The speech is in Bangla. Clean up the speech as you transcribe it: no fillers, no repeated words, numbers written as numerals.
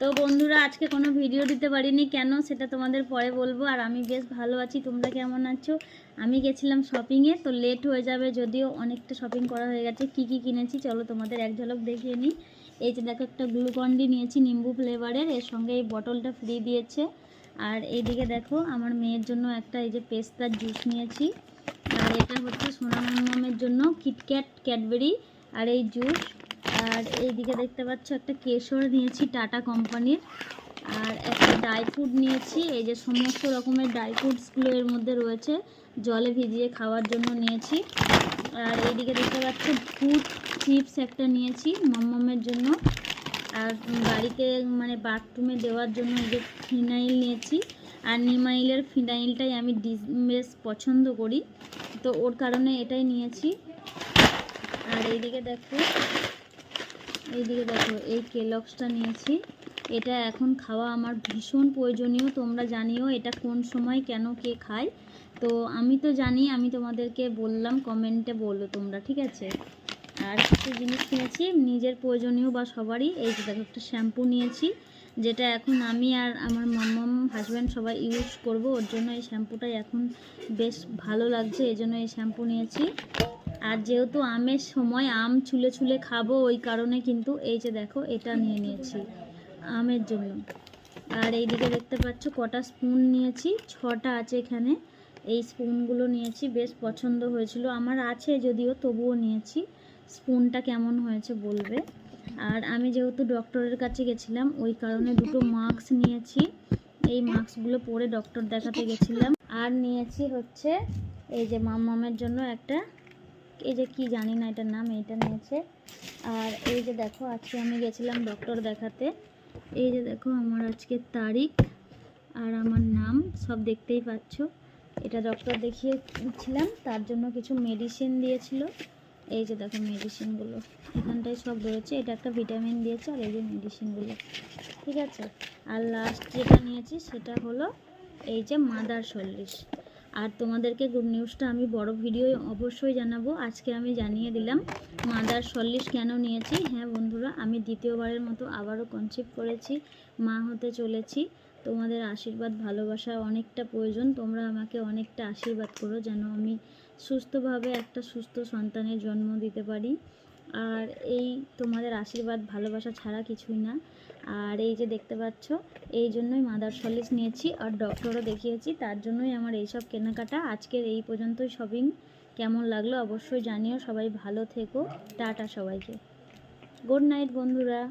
তো বন্ধুরা আজকে কোনো ভিডিও দিতে পারিনি কেন সেটা তোমাদের পরে বলবো। আর আমি বেশ ভালো আছি, তোমরা কেমন আছো? আমি গেছিলাম শপিংয়ে, তো লেট হয়ে যাবে, যদিও অনেকটা শপিং করা হয়ে গেছে। কি কি কিনেছি চলো তোমাদের এক ঝলক দেখিয়ে নিই। এই যে দেখো, একটা গ্লুকন-ডি নিয়েছি নিম্বু ফ্লেভারের, এর সঙ্গে এই বটলটা ফ্রি দিয়েছে। আর এইদিকে দেখো আমার মেয়ের জন্য একটা এই যে পেস্তার জুস নিয়েছি। আর এটা হচ্ছে সোনামমের জন্য কিটক্যাট ক্যাডবেরি আর এই জুস। আর এইদিকে দেখতে পাচ্ছ একটা কেশর নিয়েছি টাটা কোম্পানির। আর একটা ড্রাই ফ্রুট নিয়েছি, এই যে সমস্ত রকমের ড্রাই ফ্রুটসগুলো এর মধ্যে রয়েছে, জলে ভিজিয়ে খাওয়ার জন্য নিয়েছি। আর এইদিকে দেখতে পাচ্ছ ফ্রুট চিপস একটা নিয়েছি মমের জন্য। আর বাড়িতে মানে বাথরুমে দেওয়ার জন্য এই যে ফিনাইল নিয়েছি। আর নিমাইলের ফিনাইলটাই আমি বেশ পছন্দ করি, তো ওর কারণে এটাই নিয়েছি। আর এইদিকে দেখো এই কেলগসটা নিয়েছি। এটা এখন খাওয়া আমার ভীষণ প্রয়োজনীয়। তোমরা জানিও এটা কোন সময় কেন কে খায়, তো আমি তো জানি, আমি তোমাদেরকে বললাম, কমেন্টে বলো তোমরা, ঠিক আছে। আর কিছু জিনিস কিনেছি নিজের প্রয়োজনীয় বা সবারই। এই যে দেখো একটা শ্যাম্পু নিয়েছি, যেটা এখন আমি আর আমার মাম্মাম হাজব্যান্ড সবাই ইউজ করব, ওর জন্য এই শ্যাম্পুটাই এখন বেশ ভালো লাগছে, এই জন্য এই শ্যাম্পু নিয়েছি। আর যেহেতু আমের সময় আম ছুলে ছুলে খাবো, ওই কারণে কিন্তু এই যে দেখো এটা নিয়ে নিয়েছি আমের জন্য। আর এইদিকে দেখতে পাচ্ছ কটা স্পুন নিয়েছি, 6টা আছে এখানে। এই স্পুনগুলো নিয়েছি, বেশ পছন্দ হয়েছিল, আমার আছে যদিও, তবুও নিয়েছি। স্পুনটা কেমন হয়েছে বলবে। আর আমি যেহেতু ডক্টরের কাছে গেছিলাম, ওই কারণে দুটো মাস্ক নিয়েছি, এই মাস্কগুলো পরে ডক্টর দেখাতে গেছিলাম। আর নিয়েছি হচ্ছে এই যে মামের জন্য একটা, এই যে কি জানি না এটার নাম, এইটা নিয়েছে। আর এই যে দেখো আজকে আমি গেছিলাম ডক্টর দেখাতে, এই যে দেখো আমার আজকের তারিখ আর আমার নাম সব দেখতেই পাচ্ছ। এটা ডক্টর দেখিয়েছিলাম, তার জন্য কিছু মেডিসিন দিয়েছিল। এই যে দেখো মেডিসিনগুলো এখানটায় সব রয়েছে, এটা একটা ভিটামিন দিয়েছে, আর এই যে মেডিসিনগুলো, ঠিক আছে। আর লাস্ট যেটা নিয়েছি সেটা হলো এই যে মাদার সলিড। আর তোমাদেরকে গুড নিউজটা আমি বড় ভিডিও অবশ্যই জানাবো, আজকে আমি জানিয়ে দিলাম মাদার সলিড কেন নিয়েছি। হ্যাঁ বন্ধুরা, আমি দ্বিতীয়বারের মতো আবারও কনসিভ করেছি, মা হতে চলেছি। তোমাদের আশীর্বাদ ভালোবাসা অনেকটা প্রয়োজন, তোমরা আমাকে অনেকটা আশীর্বাদ করো যেন আমি সুস্থভাবে একটা সুস্থ সন্তানের জন্ম দিতে পারি। আর এই তোমাদের আশীর্বাদ ভালোবাসা ছাড়া কিছুই না। আর এই যে দেখতে পাচ্ছ, এই জন্যই মাদার সলিড নিয়েছি, আর ডক্টরও দেখিয়েছি, তার জন্যই আমার এইসব কেনাকাটা। আজকের এই পর্যন্তই শপিং। কেমন লাগলো অবশ্যই জানিও, সবাই ভালো থেকো, টাটা সবাইকে, গুড নাইট বন্ধুরা।